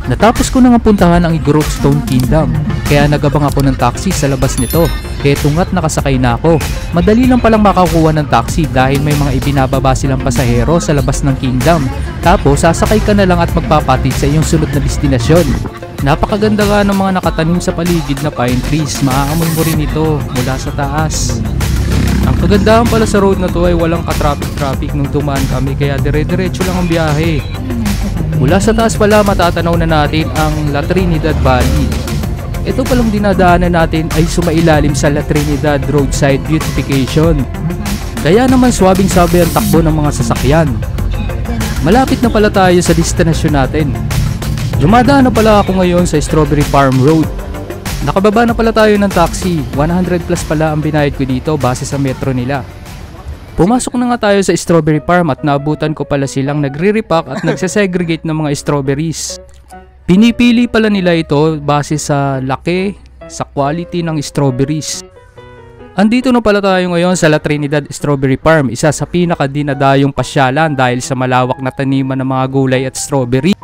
Natapos ko na nga puntahan ang Grove Stone Kingdom, kaya nagabang ako ng taxi sa labas nito. Eto nga't nakasakay na ako. Madali lang palang makakuha ng taxi dahil may mga ibinababa silang pasahero sa labas ng kingdom. Tapos sasakay ka na lang at magpapatid sa iyong sunod na destinasyon. Napakaganda nga ng mga nakatanim sa paligid na pine trees. Maaamoy mo rin ito mula sa taas. Ang kagandahan pala sa road na to ay walang ka-traffic nung dumaan kami, kaya dire-diretso lang ang biyahe. Mula sa taas pala matatanaw na natin ang La Trinidad Valley. Ito palang dinadaanan natin ay sumailalim sa La Trinidad Roadside Beautification. Kaya naman swabing-swabe ang takbo ng mga sasakyan. Malapit na pala tayo sa destinasyon natin. Dumadaan na pala ako ngayon sa Strawberry Farm Road. Nakababa na pala tayo ng taxi. 100 plus pala ang binayad ko dito base sa metro nila. Pumasok na nga tayo sa strawberry farm at naabutan ko pala silang nagre-repack at nagsesegregate ng mga strawberries. Pinipili pala nila ito base sa laki, sa quality ng strawberries. Andito na pala tayo ngayon sa La Trinidad Strawberry Farm, isa sa pinakadinadayong pasyalan dahil sa malawak na taniman ng mga gulay at strawberry.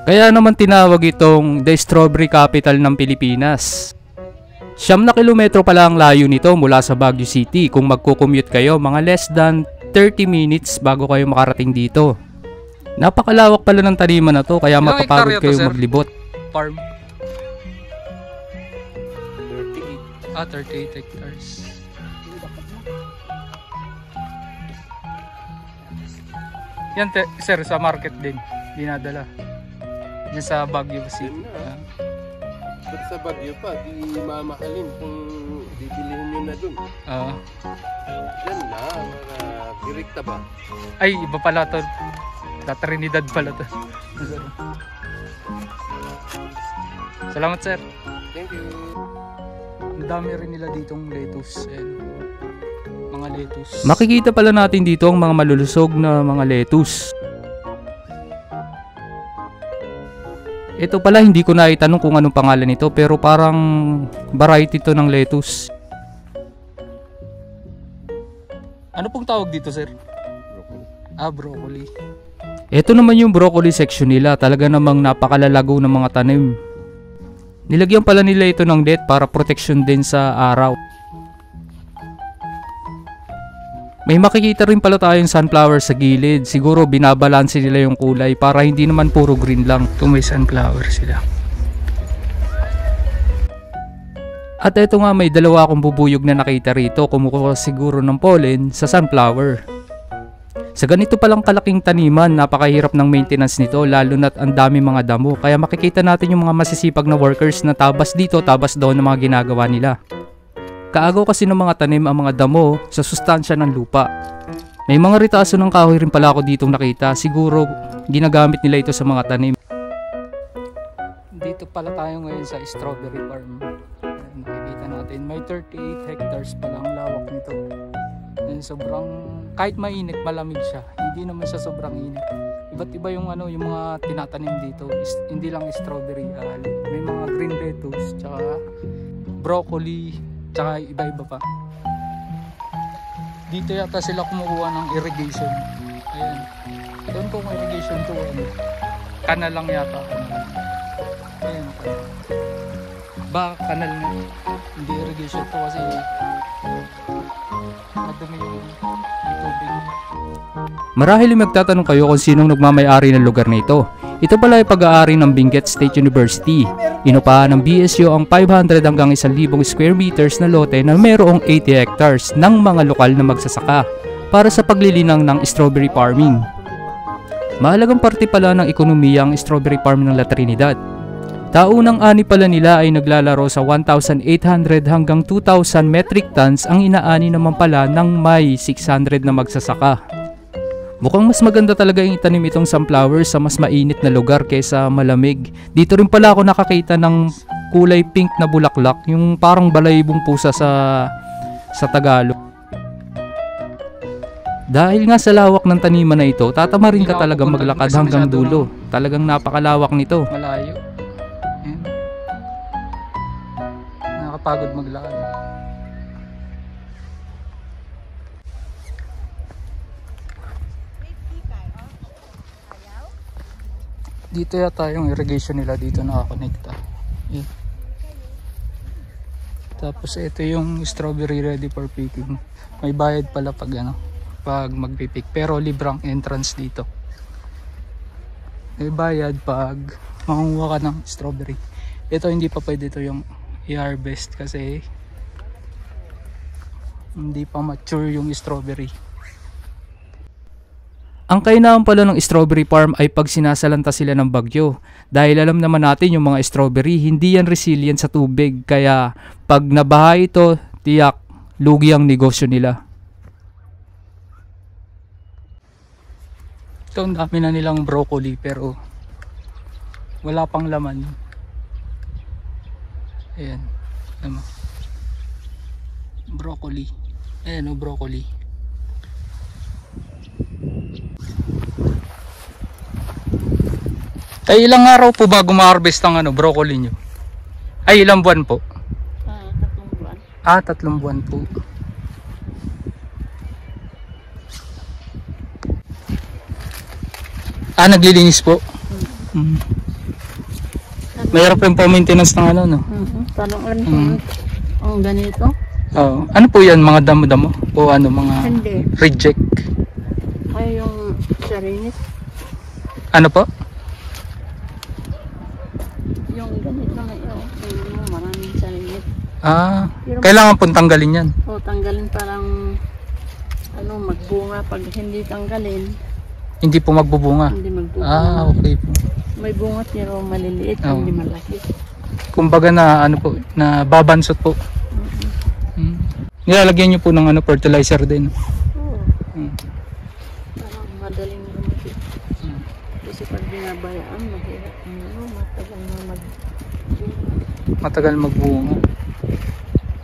Kaya naman tinawag itong The Strawberry Capital ng Pilipinas. 9 na kilometro pala ang layo nito mula sa Baguio City. Kung magko-commute kayo, mga less than 30 minutes bago kayo makarating dito. Napakalawak pala ng taniman na to, kaya mapapagod kayo maglibot. Farm. 38 hectares. Yan sir, sa market din dinadala. Yan sa Baguio City. Sa Baguio pa, di mamahalin kung bibilihin nyo na dun. Yan na, direkta ba? Ay, iba pala to. La Trinidad pala to. Salamat sir. Thank you. Ang dami rin nila ditong lettuce. Mga lettuce. Makikita pala natin dito ang mga malulusog na mga lettuce. Ito pala hindi ko na itanong kung anong pangalan nito, pero parang variety to ng lettuce. Ano pong tawag dito sir? Broccoli. Broccoli. Ito naman yung broccoli section nila. Talaga namang napakalalago ng mga tanim. Nilagyan pala nila ito ng net para protection din sa araw. May makikita rin pala tayong sunflower sa gilid. Siguro binabalanse nila yung kulay para hindi naman puro green lang. Kung may sunflower sila. At eto nga, may dalawa akong bubuyog na nakita rito. Kumukuha siguro ng pollen sa sunflower. Sa ganito palang kalaking taniman, napakahirap ng maintenance nito, lalo na't ang dami mga damo. Kaya makikita natin yung mga masisipag na workers na tabas dito, tabas doon ng mga ginagawa nila. Kaagaw kasi ng mga tanim ang mga damo sa sustansya ng lupa. May mga ritaso ng kahoy rin pala ako ditong nakita. Siguro ginagamit nila ito sa mga tanim. Dito pala tayo ngayon sa strawberry farm. Makikita natin may 38 hectares pala ang lawak nito. Sobrang, kahit mainit, malamig siya. Hindi naman siya sobrang init. Iba't iba yung yung mga tinatanim dito. Hindi lang strawberry, may mga green lettuce, tsaka broccoli, tsaka iba-iba pa. Dito yata sila kumukuha ng irrigation. Ayan. Doon kung irrigation to, kanal lang yata. Ayan. Baka kanal na. Hindi irrigation to kasi madumi yung tubig. Marahil magtatanong kayo kung sinong nagmamay-ari ng lugar na ito. Ito pala ay pag-aari ng Benguet State University. Inupahan ng BSU ang 500 hanggang 1,000 square meters na lote na mayroong 80 hectares ng mga lokal na magsasaka para sa paglilinang ng strawberry farming. Mahalagang parte pala ng ekonomiya ang strawberry farm ng La Trinidad. Taunang ani pala nila ay naglalaro sa 1,800 hanggang 2,000 metric tons, ang inaani naman pala ng may 600 na magsasaka. Mukhang mas maganda talaga yung itanim itong sunflower sa mas mainit na lugar kaysa malamig. Dito rin pala ako nakakita ng kulay pink na bulaklak, yung parang balaibong pusa sa Tagalog. Dahil nga sa lawak ng taniman na ito, tatamarin ka talaga maglakad hanggang dulo. Talagang napakalawak nito. Malayo. Nakakapagod maglakad. Dito yata yung irrigation nila, dito nakakonekta. Yan. Tapos ito yung strawberry ready for picking. May bayad pala pag ano, pag magpipick, pero librang entrance dito. May bayad pag mangunguha ka ng strawberry. Ito hindi pa pwede ito yung i-harvest kasi hindi pa mature yung strawberry. Ang kainahan pala ng strawberry farm ay pag sinasalanta sila ng bagyo. Dahil alam naman natin yung mga strawberry hindi yan resilient sa tubig, kaya pag nabaha ito, tiyak lugi ang negosyo nila. Ito, ang dami na nilang broccoli pero wala pang laman. Ayan, naman. Broccoli. Ayan o, broccoli. Ay, ilang araw po bago ma-harvest ang ano, broccoli nyo? Ay, ilang buwan po? 3 buwan. 3 buwan po. Naglilinis po? Mayroon po yung pa-maintenance ng ano, no? Tanong lang ang ganito? Oo. Ano po yan? Mga damo-damo? O ano, mga Hindi. reject? Ay, yung sarinis. Ano po? Yung ganito na yun. Yung maraming sarinis. Kailangan pong tanggalin yan. O, tanggalin parang ano, magbunga. Pag hindi tanggalin, Hindi po magbubunga? hindi magbunga. Okay po. May bungat pero maliliit, Oo. hindi malaki. Kumbaga na ano po, na babansot po. Nilalagyan nyo po ng ano, fertilizer din. Oo. Parang madaling lumaki. Kasi pag binabayaan, mahirap. Matagal na Matagal magbunga.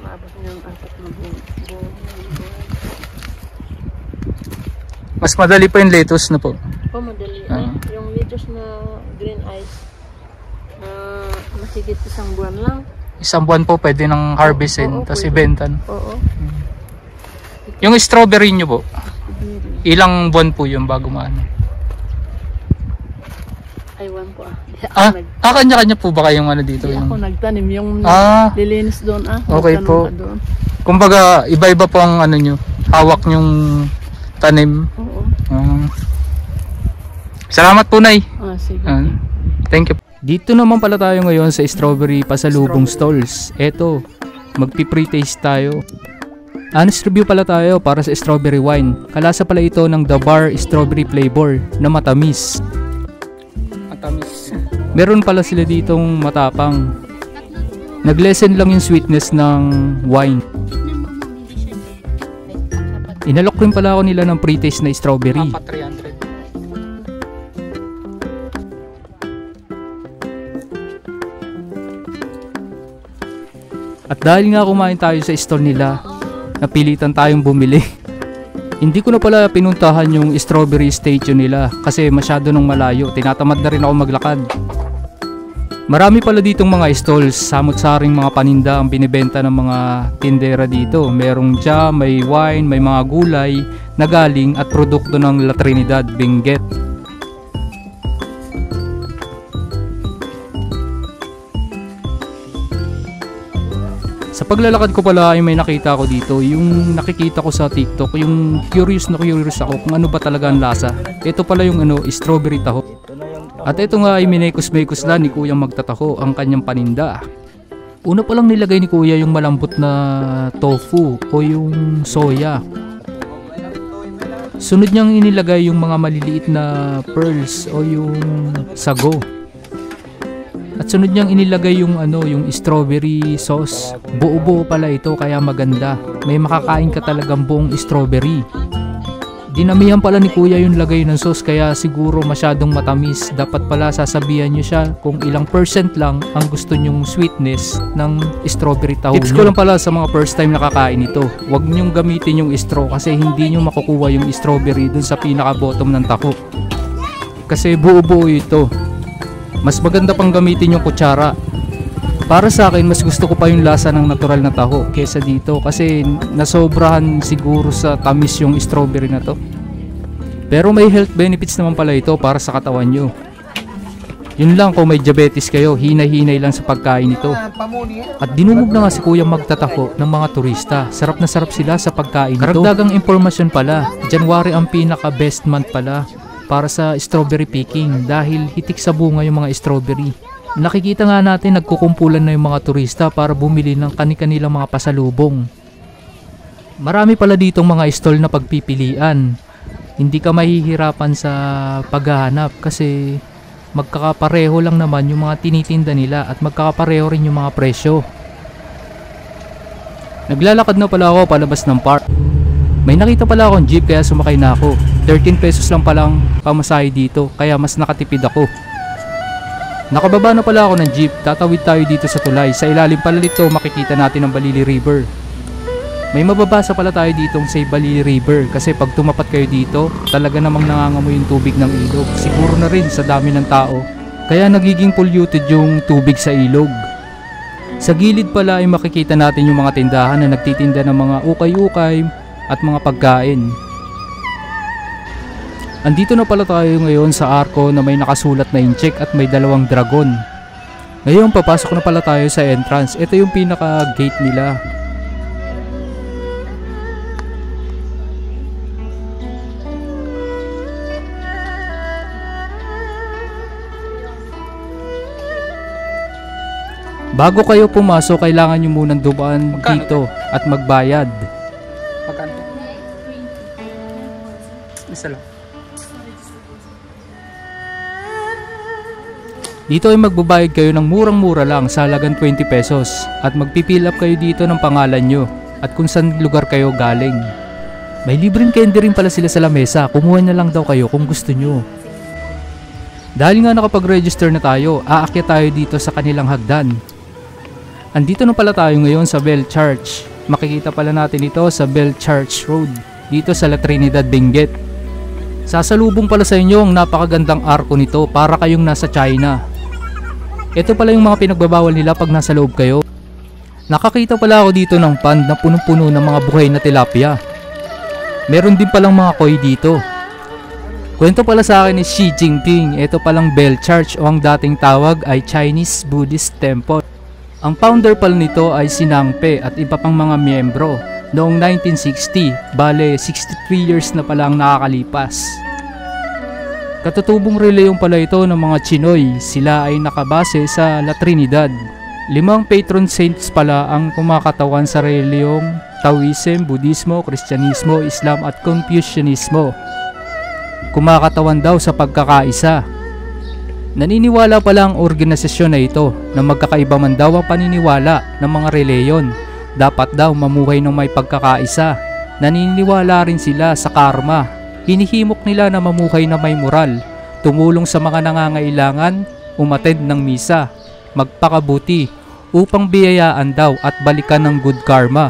maabot ng 4 na bunga. Mas madali pa yung lettuce na po. Madali. Yung lettuce na green ice, masigit 1 buwan lang. 1 buwan po pwede nang harvestin, tapos pwede. ibenta. Oo. Yung strawberry nyo po, ilang buwan po yung bago maano? Aywan ko Kanya-kanya po ba kayong ano dito? Hindi ako nagtanim, yung lilinis doon Okay nagtanong po. ka doon. Kumbaga, iba-iba po ang ano nyo, hawak nyong tanim. Oo. Salamat po, Nay. Sige. Thank you. Dito naman pala tayo ngayon sa strawberry pasalubong stalls. Eto, magpi-pre-taste tayo. Honest review pala tayo para sa strawberry wine. Kalasa pala ito ng The Bar strawberry flavor na matamis. Meron pala sila ditong matapang. Naglesen lang yung sweetness ng wine. Inalok rin pala ako nila ng pre-taste na strawberry. At dahil nga kumain tayo sa store nila, napilitan tayong bumili. Hindi ko na pala pinuntahan yung strawberry statue nila kasi masyado nang malayo. Tinatamad na rin ako maglakad. Marami pala ditong mga stalls, samot-saring mga paninda ang binibenta ng mga tindera dito. Merong jam, may wine, may mga gulay na galing at produkto ng La Trinidad, Benguet. Sa paglalakad ko pala ay may nakita ko dito, yung nakikita ko sa TikTok, yung curious na curious ako kung ano ba talaga ang lasa. Ito pala yung ano, strawberry taho. At ito nga ay minekos-mekos lang ni Kuyang magtataho ang kanyang paninda. Una pa lang nilagay ni Kuya yung malambot na tofu o yung soya. Sunod niyang inilagay yung mga maliliit na pearls o yung sago. At sunod niyang inilagay yung ano, yung strawberry sauce. Buo-buo pala ito kaya maganda. May makakain ka talagang buong strawberry. Dinamihan pala ni Kuya yung lagay ng sauce kaya siguro masyadong matamis. Dapat pala sasabihan niyo siya kung ilang % lang ang gusto nyong sweetness ng strawberry taho. Tips ko lang pala sa mga first time nakakain ito. Huwag niyong gamitin yung straw kasi hindi niyo makukuha yung strawberry dun sa pinaka bottom ng taho. Kasi buo-buo ito. Mas maganda pang gamitin yung kutsara. Para sa akin, mas gusto ko pa yung lasa ng natural na taho kesa dito kasi nasobrahan siguro sa tamis yung strawberry na to. Pero may health benefits naman pala ito para sa katawan nyo. Yun lang, kung may diabetes kayo, hinay-hinay lang sa pagkain nito. At dinumog na nga si Kuya magtatako ng mga turista. Sarap na sarap sila sa pagkain nito. Karagdagang impormasyon pala, January ang pinaka best month pala para sa strawberry picking dahil hitik sa bunga yung mga strawberry. Nakikita nga natin nagkukumpulan na yung mga turista para bumili ng kani-kanilang mga pasalubong. Marami pala ditong mga stall na pagpipilian. Hindi ka mahihirapan sa paghahanap kasi magkakapareho lang naman yung mga tinitinda nila at magkakapareho rin yung mga presyo. Naglalakad na pala ako palabas ng park. May nakita pala akong jeep kaya sumakay na ako. 13 pesos lang palang pamasahe dito kaya mas nakatipid ako. Nakababa na pala ako ng jeep, tatawid tayo dito sa tulay. Sa ilalim pala nito makikita natin ang Balili River. May mababasa pala tayo ditong sa Balili River kasi pag tumapat kayo dito, talaga namang nangangamoy yung tubig ng ilog. Siguro na rin sa dami ng tao, kaya nagiging polluted yung tubig sa ilog. Sa gilid pala ay makikita natin yung mga tindahan na nagtitinda ng mga ukay-ukay at mga pagkain. Andito na pala tayo ngayon sa arko na may nakasulat na incheck at may dalawang dragon. Ngayon papasok na pala tayo sa entrance. Ito yung pinaka gate nila. Bago kayo pumasok, kailangan nyo munang dumaan dito at magbayad. Magkano? Isa lang. Dito ay magbabayad kayo ng murang-mura lang sa halagang 20 pesos at magpipill up kayo dito ng pangalan nyo at kung saan lugar kayo galing. May libreng candy rin pala sila sa lamesa, kumuha na lang daw kayo kung gusto nyo. Dahil nga nakapag-register na tayo, aakyat tayo dito sa kanilang hagdan. Andito na pala tayo ngayon sa Bell Church. Makikita pala natin ito sa Bell Church Road, dito sa La Trinidad, Benguet. Sasalubong pala sa inyo ang napakagandang arko nito para kayong nasa China. Ito pala yung mga pinagbabawal nila pag nasa loob kayo. Nakakita pala ako dito ng pond na punong-puno ng mga buhay na tilapia. Meron din palang mga koi dito. Kwento pala sa akin ni Xi Jinping, ito palang Bell Church o ang dating tawag ay Chinese Buddhist Temple. Ang founder pala nito ay si Nang Pe at iba pang mga miyembro. Noong 1960, bale 63 years na pala ang nakakalipas. Katutubong reliyong pala ito ng mga Chinoy. Sila ay nakabase sa La Trinidad. 5 patron saints pala ang kumakatawan sa reliyong Taoism, Budismo, Kristyanismo, Islam at Confucianismo. Kumakatawan daw sa pagkakaisa. Naniniwala pala ang organisasyon na ito na magkakaiba man daw ang paniniwala ng mga reliyon. Dapat daw mamuhay ng may pagkakaisa. Naniniwala rin sila sa karma. Hinihimok nila na mamuhay na may moral, tumulong sa mga nangangailangan, umattend ng misa, magpakabuti upang biyayaan daw at balikan ng good karma.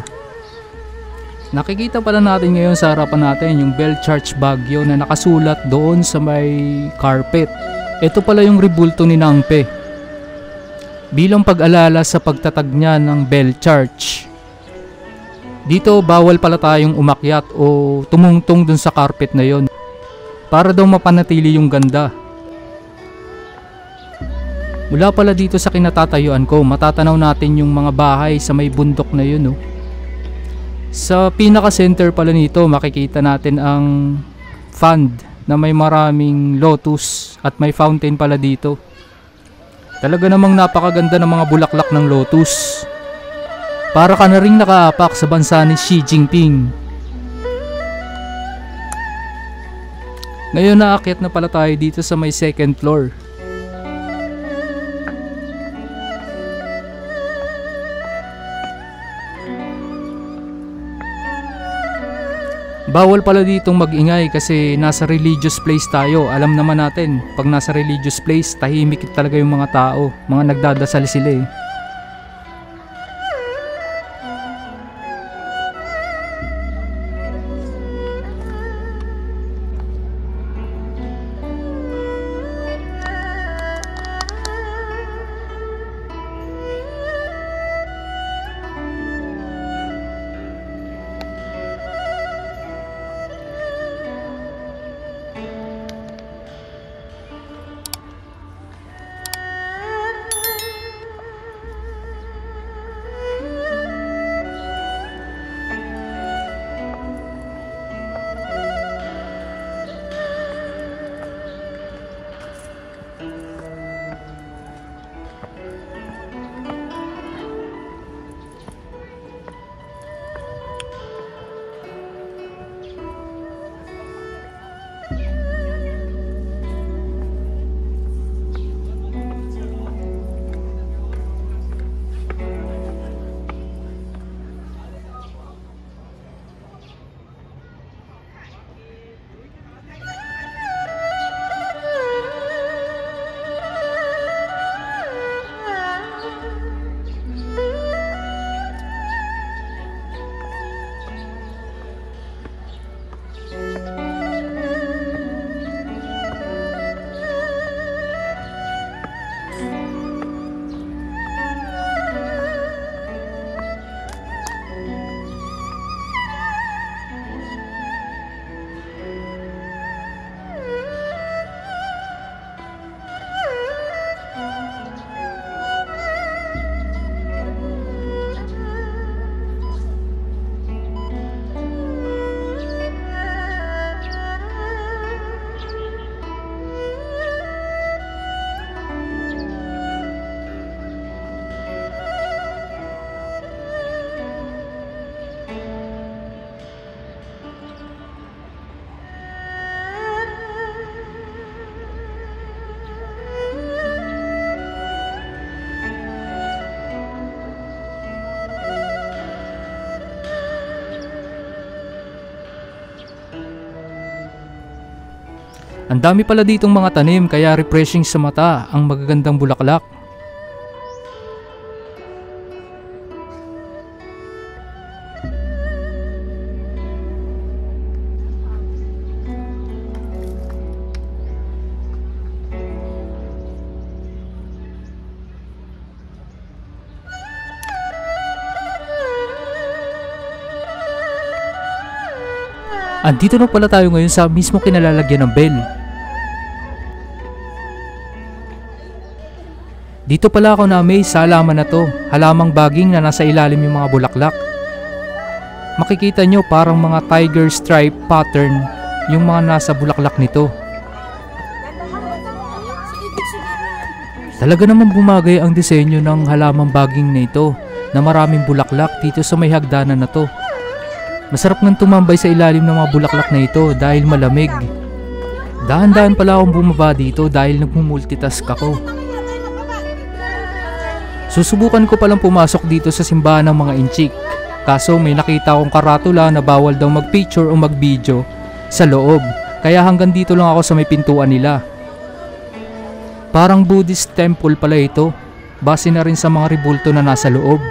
Nakikita pala natin ngayon sa harapan natin yung Bell Church Baguio na nakasulat doon sa may carpet. Ito pala yung rebulto ni Nang Pe. Bilang pag-alala sa pagtatag niya ng Bell Church. Dito bawal pala tayong umakyat o tumungtong dun sa carpet na yon para daw mapanatili yung ganda. Mula pala dito sa kinatatayuan ko, matatanaw natin yung mga bahay sa may bundok na yun. Sa pinaka-center pala nito, makikita natin ang fund na may maraming lotus at may fountain pala dito. Talaga namang napakaganda ng mga bulaklak ng lotus. Para ka na ring nakaapak sa bansa ni Xi Jinping. Ngayon naakyat na pala tayo dito sa may second floor. Bawal pala ditong mag-ingay kasi nasa religious place tayo. Alam naman natin, pag nasa religious place, tahimik talaga yung mga tao. Mga nagdadasal sila eh. Ang dami pala ditong mga tanim kaya refreshing sa mata ang magagandang bulaklak. Andito na pala tayo ngayon sa mismo kinalalagyan ng bell. Dito pala ako na-amaze sa halaman na to, halamang baging na nasa ilalim yung mga bulaklak. Makikita nyo parang mga tiger stripe pattern yung mga nasa bulaklak nito. Talaga naman bumagay ang disenyo ng halamang baging na ito na maraming bulaklak dito sa may hagdanan na to. Masarap nang tumambay sa ilalim ng mga bulaklak na ito dahil malamig. Dahan-dahan pala akong bumaba dito dahil nagmumultitask ako. Susubukan ko palang pumasok dito sa simbahan ng mga inchik. Kaso may nakita akong karatula na bawal daw mag-picture o mag-video sa loob. Kaya hanggang dito lang ako sa may pintuan nila. Parang Buddhist temple pala ito. Base na rin sa mga rebulto na nasa loob.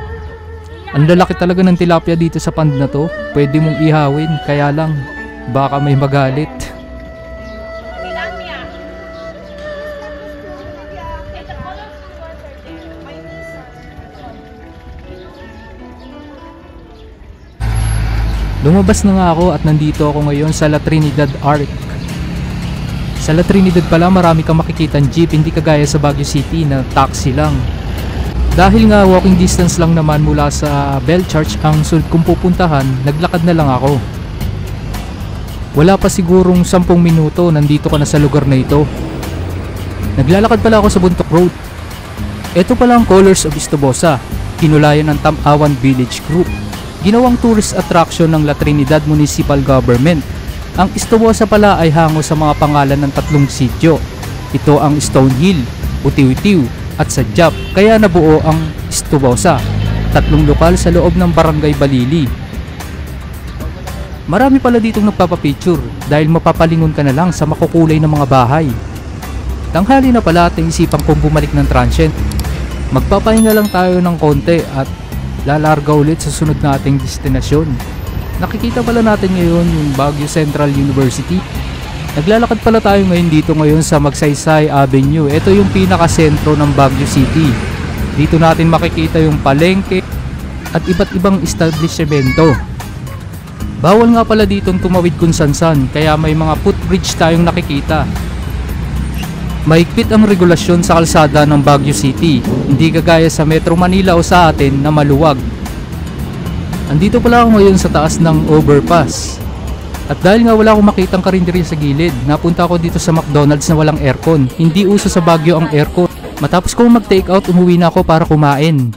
Ang lalaki talaga ng tilapia dito sa pond na to. Pwede mong ihawin, kaya lang baka may magalit. Lumabas na nga ako at nandito ako ngayon sa La Trinidad Arc. Sa La Trinidad pala marami kang makikitang jeep, hindi kagaya sa Baguio City na taxi lang. Dahil nga walking distance lang naman mula sa Bell Church ang sunod kong pupuntahan, naglakad na lang ako. Wala pa sigurong 10 minuto nandito ka na sa lugar na ito. Naglalakad pala ako sa Buntok Road. Ito pala ang Colors of Istobosa, kinulayan ng Tamawan Village Group. Ginawang tourist attraction ng La Trinidad Municipal Government. Ang Istobosa pala ay hango sa mga pangalan ng 3 sityo. Ito ang Stonehill, Utiw-Utiw at Sadyap, kaya nabuo ang Istobosa. 3 lokal sa loob ng Barangay Balili. Marami pala ditong nagpapapicture dahil mapapalingon ka na lang sa makukulay ng mga bahay. Tanghali na pala at naisipan kong bumalik ng transient. Magpapahinga lang tayo ng konti at lalarga ulit sa sunod nating destinasyon. Nakikita pala natin ngayon yung Baguio Central University. Naglalakad pala tayo ngayon dito ngayon sa Magsaysay Avenue. Ito yung pinakasentro ng Baguio City. Dito natin makikita yung palengke at iba't ibang establishmento. Bawal nga pala ditong tumawid kung san-san, kaya may mga footbridge tayong nakikita. Mahigpit ang regulasyon sa kalsada ng Baguio City, hindi kagaya sa Metro Manila o sa atin na maluwag. Andito pala ako ngayon sa taas ng overpass. At dahil nga wala akong makitang karinderya sa gilid, napunta ako dito sa McDonald's na walang aircon. Hindi uso sa Baguio ang aircon. Matapos kong mag-take out, umuwi na ako para kumain.